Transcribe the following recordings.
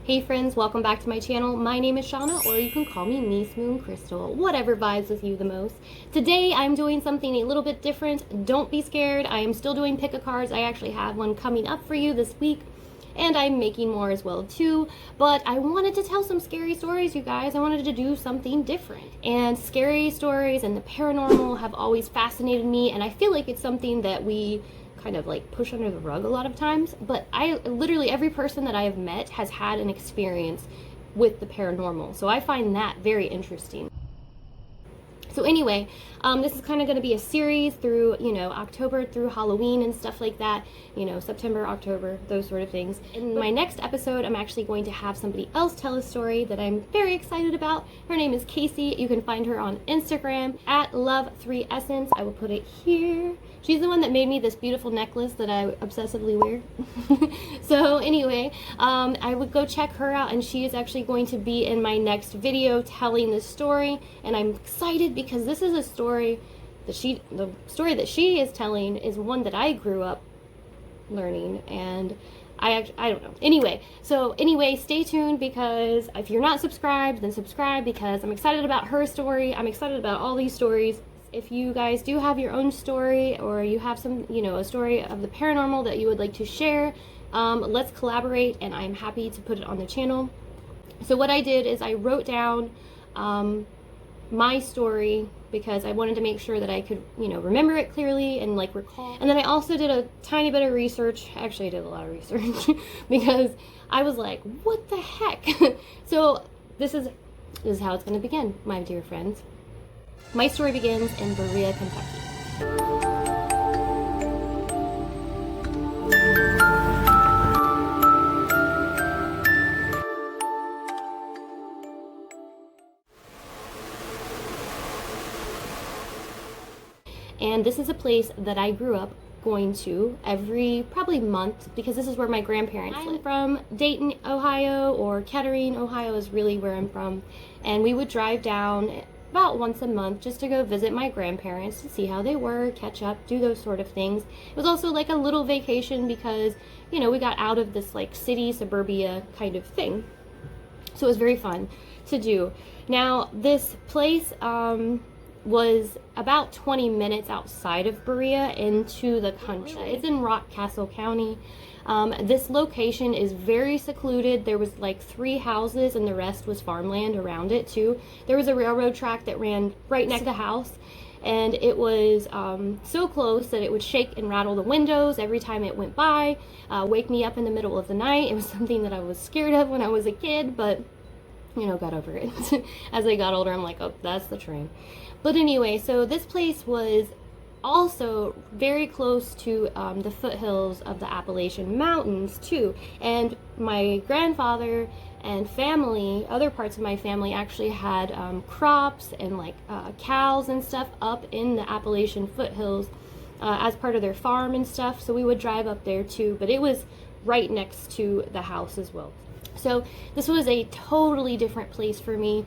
Hey friends, welcome back to my channel. My name is Shauna, or you can call me Niece Moon Crystal, whatever vibes with you the most. Today I'm doing something a little bit different. Don't be scared. I am still doing pick a cards. I actually have one coming up for you this week, and I'm making more as well too. But I wanted to tell some scary stories, you guys. I wanted to do something different. And scary stories and the paranormal have always fascinated me, and I feel like it's something that we kind of like push under the rug a lot of times, but literally every person that I have met has had an experience with the paranormal, so I find that very interesting. So anyway, this is kind of going to be a series through, October through Halloween and stuff like that, September, October, those sort of things. In my next episode, I'm actually going to have somebody else tell a story that I'm very excited about. Her name is Kaycee. You can find her on Instagram at Love3Essence. I will put it here. She's the one that made me this beautiful necklace that I obsessively wear. So anyway, I would go check her out, and she is actually going to be in my next video telling this story, and I'm excited because this is a story that the story that she is telling is one that I grew up learning, and I don't know. Anyway, stay tuned, because if you're not subscribed, then subscribe, because I'm excited about her story. I'm excited about all these stories. If you guys do have your own story, or you have some, a story of the paranormal that you would like to share, let's collaborate, and I'm happy to put it on the channel. So what I did is I wrote down my story, because I wanted to make sure that I could, remember it clearly and like recall. And then I also did a tiny bit of research. Actually, I did a lot of research because I was like, what the heck? So this is how it's going to begin, my dear friends. My story begins in Berea, Kentucky. And this is a place that I grew up going to every probably month, because this is where my grandparents live. I'm from Dayton, Ohio, or Kettering, Ohio is really where I'm from. And we would drive down about once a month just to go visit my grandparents, to see how they were, catch up, do those sort of things. It was also like a little vacation, because, we got out of this like city, suburbia kind of thing. So it was very fun to do. Now, this place, was about 20 minutes outside of Berea into the country. It's in Rockcastle County. This location is very secluded. There was like 3 houses, and the rest was farmland around it too. There was a railroad track that ran right next to the house, and it was so close that it would shake and rattle the windows every time it went by, wake me up in the middle of the night. It was something that I was scared of when I was a kid, but got over it. As I got older, I'm like, oh, that's the train. But anyway, so this place was also very close to the foothills of the Appalachian Mountains too. And my grandfather and family, other parts of my family, actually had crops and like cows and stuff up in the Appalachian foothills as part of their farm and stuff. So we would drive up there too, but it was right next to the house as well. So this was a totally different place for me.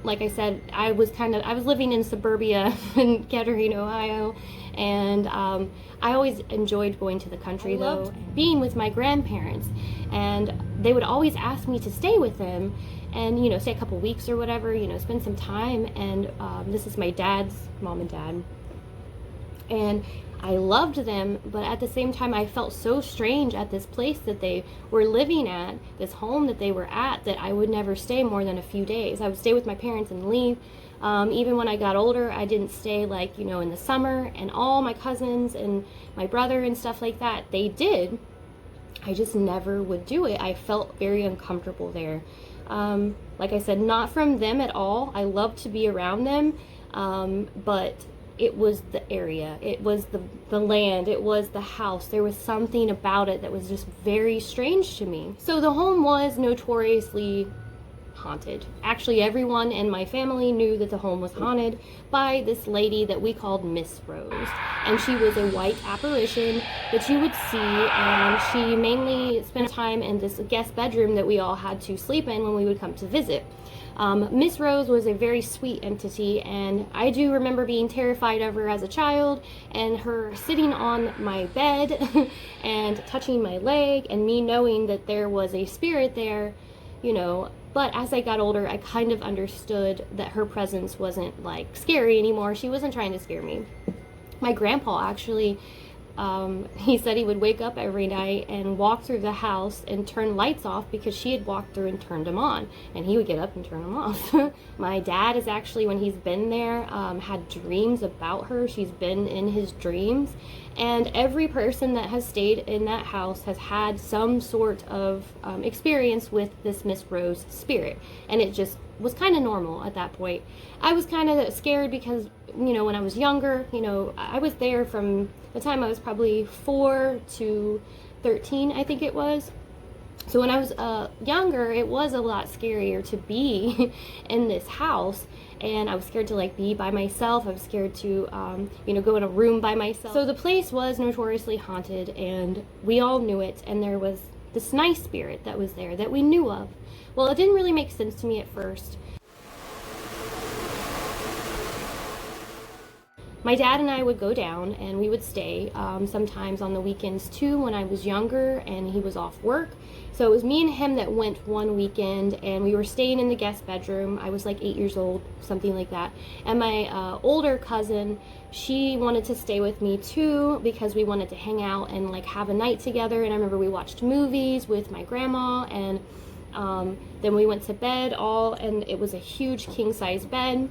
Like I said, I was living in suburbia in Kettering, Ohio, and I always enjoyed going to the country, though, being with my grandparents, and they would always ask me to stay with them, and stay a couple weeks or whatever, spend some time. And this is my dad's mom and dad, and I loved them, but at the same time I felt so strange at this place that they were living at, this home that they were at, that I would never stay more than a few days. I would stay with my parents and leave. Even when I got older, I didn't stay like, in the summer, and all my cousins and my brother and stuff like that, they did. I just never would do it. I felt very uncomfortable there. Like I said, not from them at all. I loved to be around them, but it was the area, it was the land, it was the house. There was something about it that was just very strange to me. So the home was notoriously haunted. Actually, everyone in my family knew that the home was haunted by this lady that we called Miss Rose. And she was a white apparition that you would see, and she mainly spent time in this guest bedroom that we all had to sleep in when we would come to visit. Miss Rose was a very sweet entity, and I do remember being terrified of her as a child, and her sitting on my bed and touching my leg, and me knowing that there was a spirit there, you know. But as I got older, I kind of understood that her presence wasn't like scary anymore. She wasn't trying to scare me. My grandpa actually, he said he would wake up every night and walk through the house and turn lights off because she had walked through and turned them on, and he would get up and turn them off. My dad is actually, when he's been there, had dreams about her. She's been in his dreams, and every person that has stayed in that house has had some sort of experience with this Miss Rose spirit, and it just was kind of normal at that point. I was kind of scared because, you know, when I was younger, you know, I was there from the time I was probably 4 to 13, I think it was. So when I was younger, it was a lot scarier to be in this house, and I was scared to like be by myself. I was scared to, you know, go in a room by myself. So the place was notoriously haunted, and we all knew it, and there was this nice spirit that was there that we knew of. Well, it didn't really make sense to me at first. My dad and I would go down, and we would stay sometimes on the weekends too when I was younger and he was off work. So it was me and him that went one weekend, and we were staying in the guest bedroom. I was like 8 years old, something like that. And my older cousin, she wanted to stay with me too because we wanted to hang out and like have a night together. And I remember we watched movies with my grandma, and then we went to bed and it was a huge king-size bed.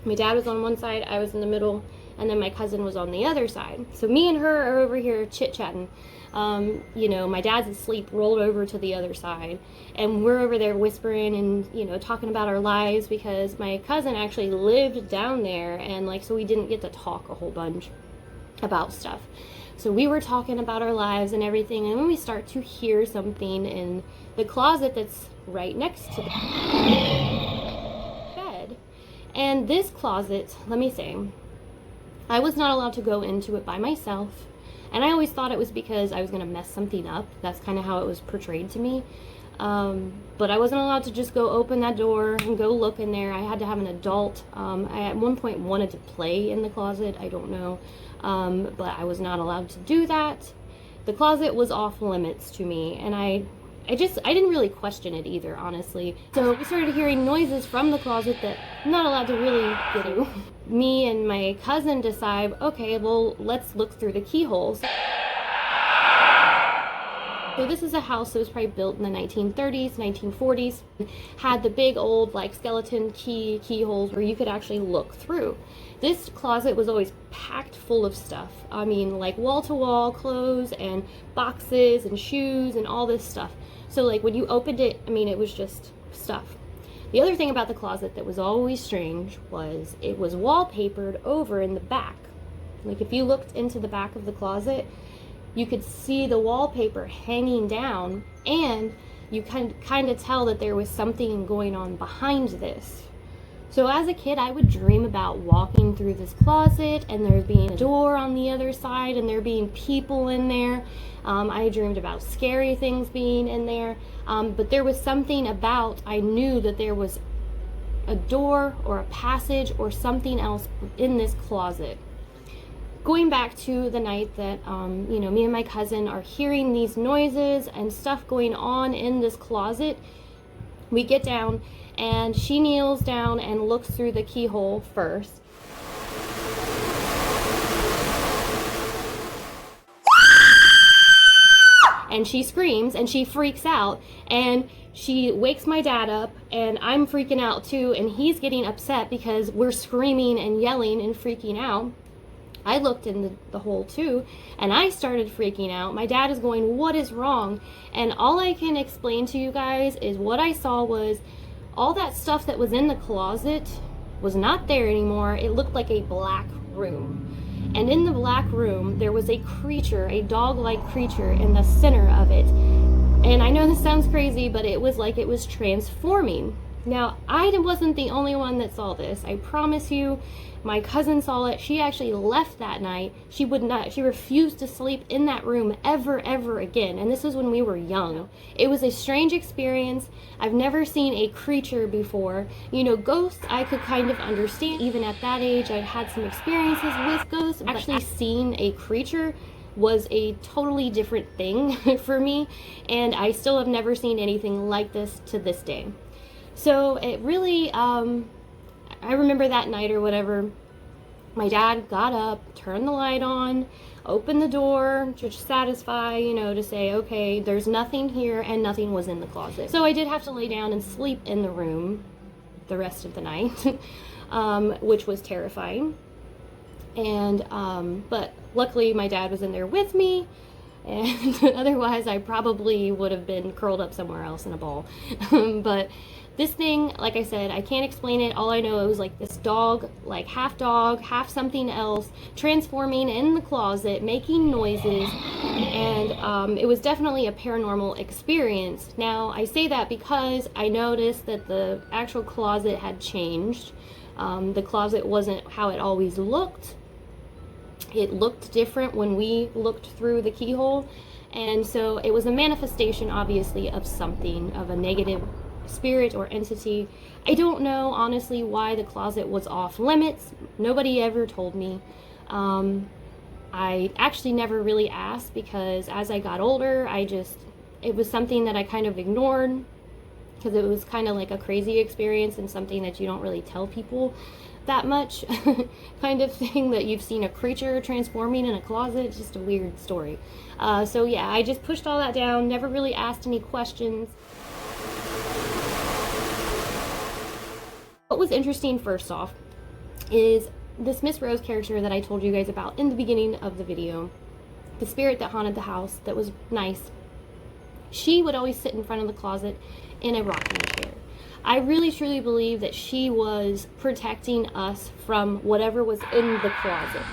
My dad was on one side, I was in the middle, and then my cousin was on the other side. So me and her are over here chit-chatting. You know, my dad's asleep, rolled over to the other side, and we're over there whispering and, you know, talking about our lives because my cousin actually lived down there, and like, so we didn't get to talk a whole bunch about stuff. So we were talking about our lives and everything, and then we start to hear something in the closet that's right next to the bed. And this closet, let me say, I was not allowed to go into it by myself. And I always thought it was because I was going to mess something up. That's kind of how it was portrayed to me. But I wasn't allowed to just go open that door and go look in there. I had to have an adult. I at one point wanted to play in the closet. I don't know. But I was not allowed to do that. The closet was off limits to me. And I didn't really question it either, honestly. So we started hearing noises from the closet that I'm not allowed to really get to. Me and my cousin decide, okay, well, let's look through the keyholes. So this is a house that was probably built in the 1930s, 1940s. Had the big old like skeleton keyholes where you could actually look through. This closet was always packed full of stuff. I mean, like wall-to-wall clothes and boxes and shoes and all this stuff. So like when you opened it, I mean, it was just stuff. The other thing about the closet that was always strange was it was wallpapered over in the back. Like if you looked into the back of the closet, you could see the wallpaper hanging down, and you kind of tell that there was something going on behind this. So as a kid, I would dream about walking through this closet and there being a door on the other side and there being people in there. I dreamed about scary things being in there. But there was something about, I knew that there was a door or a passage or something else in this closet. Going back to the night that, you know, me and my cousin are hearing these noises and stuff going on in this closet, we get down and she kneels down and looks through the keyhole first. And she screams and she freaks out and she wakes my dad up, and I'm freaking out too, and he's getting upset because we're screaming and yelling and freaking out. I looked in the hole too, and I started freaking out. My dad is going, "What is wrong?" And all I can explain to you guys is what I saw was all that stuff that was in the closet was not there anymore. It looked like a black room. And in the black room, there was a creature, a dog-like creature in the center of it. And I know this sounds crazy, but it was like it was transforming. Now, I wasn't the only one that saw this. I promise you, my cousin saw it. She actually left that night. She refused to sleep in that room ever again. And this was when we were young. It was a strange experience. I've never seen a creature before. You know, ghosts, I could kind of understand. Even at that age, I had some experiences with ghosts. Actually seeing a creature was a totally different thing for me. And I still have never seen anything like this to this day. So it really, I remember that night or whatever, my dad got up, turned the light on, opened the door to satisfy, you know, to say, okay, there's nothing here, and nothing was in the closet. So I did have to lay down and sleep in the room the rest of the night, which was terrifying. And, but luckily my dad was in there with me, and otherwise I probably would have been curled up somewhere else in a ball. But this thing, like I said, I can't explain it. All I know, it was like this dog, half something else, transforming in the closet, making noises, and it was definitely a paranormal experience. Now, I say that because I noticed that the actual closet had changed. The closet wasn't how it always looked. It looked different when we looked through the keyhole, and so it was a manifestation, obviously, of something, of a negative spirit or entity. I don't know, honestly, why the closet was off limits. Nobody ever told me. I actually never really asked, because as I got older, it was something that I kind of ignored, because it was kind of like a crazy experience and something that you don't really tell people that much kind of thing, that you've seen a creature transforming in a closet. It's just a weird story. So yeah, I just pushed all that down, never really asked any questions. What was interesting, first off, is this Miss Rose character that I told you guys about in the beginning of the video, the spirit that haunted the house that was nice. She would always sit in front of the closet in a rocking chair. I really truly believe that she was protecting us from whatever was in the closet.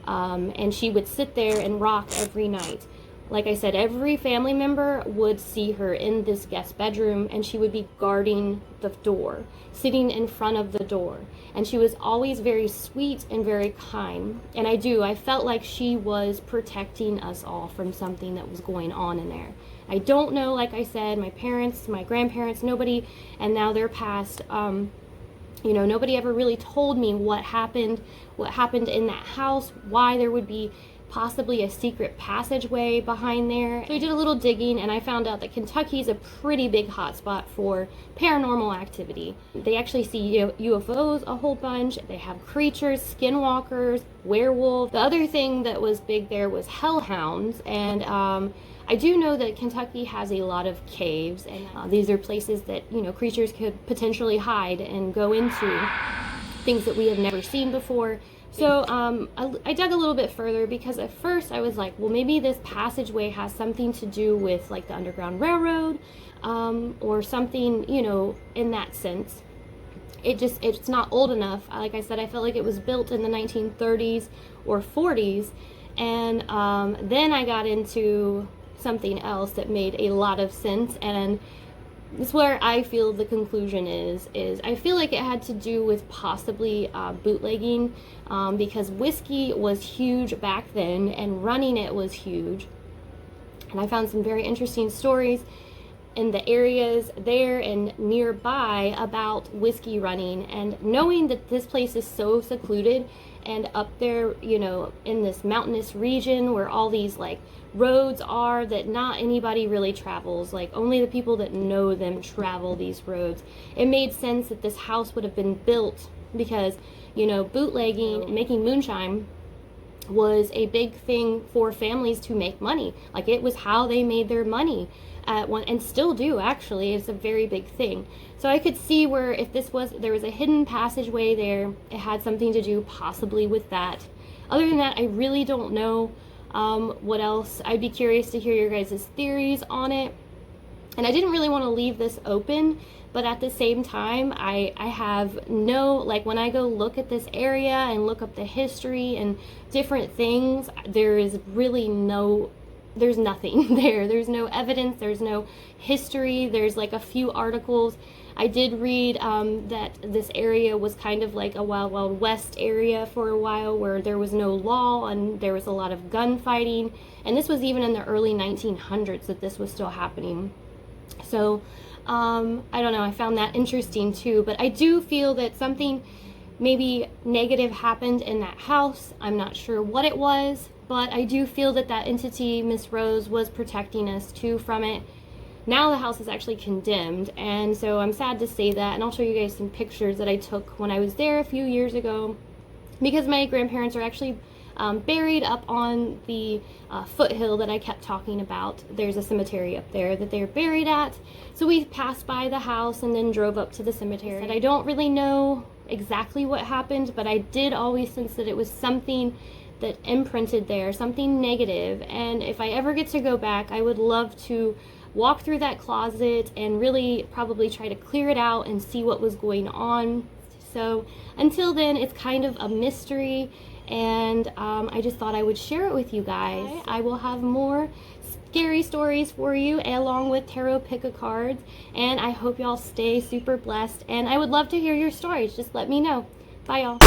And she would sit there and rock every night. Like I said, every family member would see her in this guest bedroom, and she would be guarding the door, sitting in front of the door. And she was always very sweet and very kind. And I felt like she was protecting us all from something that was going on in there. I don't know, like I said, my parents, my grandparents, nobody, and now they're passed, you know, nobody ever really told me what happened in that house, why there would be possibly a secret passageway behind there. So I did a little digging, and I found out that Kentucky is a pretty big hotspot for paranormal activity. They actually see UFOs a whole bunch. They have creatures, skinwalkers, werewolves. The other thing that was big there was hellhounds, and I do know that Kentucky has a lot of caves, and these are places that, you know, creatures could potentially hide and go into, things that we have never seen before. So I dug a little bit further, because at first I was like, well, maybe this passageway has something to do with like the Underground Railroad, or something, you know, in that sense. It's not old enough. Like I said, I felt like it was built in the 1930s or 40s, and then I got into something else that made a lot of sense, and this is where I feel the conclusion is I feel like it had to do with possibly bootlegging, because whiskey was huge back then, and running it was huge. And I found some very interesting stories in the areas there and nearby about whiskey running, and knowing that this place is so secluded and up there, you know, in this mountainous region where all these like roads are that not anybody really travels, like only the people that know them travel these roads. It made sense that this house would have been built because, you know, bootlegging, making moonshine was a big thing for families to make money. Like, it was how they made their money at one, and still do, actually. It's a very big thing. So I could see where if there was a hidden passageway there, it had something to do possibly with that. Other than that, I really don't know what else. I'd be curious to hear your guys' theories on it. And I didn't really want to leave this open, but at the same time, I have no, like, when I go look at this area and look up the history and different things, there is really no there's nothing there. There's no evidence, there's no history. There's like a few articles. I did read that this area was kind of like a Wild Wild West area for a while, where there was no law and there was a lot of gunfighting. And this was even in the early 1900s that this was still happening. So I don't know, I found that interesting too. But I do feel that something maybe negative happened in that house. I'm not sure what it was, but I do feel that that entity, Miss Rose, was protecting us too from it. Now the house is actually condemned, and so I'm sad to say that, and I'll show you guys some pictures that I took when I was there a few years ago, because my grandparents are actually buried up on the foothill that I kept talking about. There's a cemetery up there that they're buried at, so we passed by the house and then drove up to the cemetery. And I don't really know exactly what happened, but I did always sense that it was something that imprinted there, something negative. And if I ever get to go back, I would love to walk through that closet and really probably try to clear it out and see what was going on. So until then, it's kind of a mystery, and I just thought I would share it with you guys. I will have more scary stories for you along with tarot pick-a-cards, and I hope y'all stay super blessed, and I would love to hear your stories. Just let me know. Bye y'all.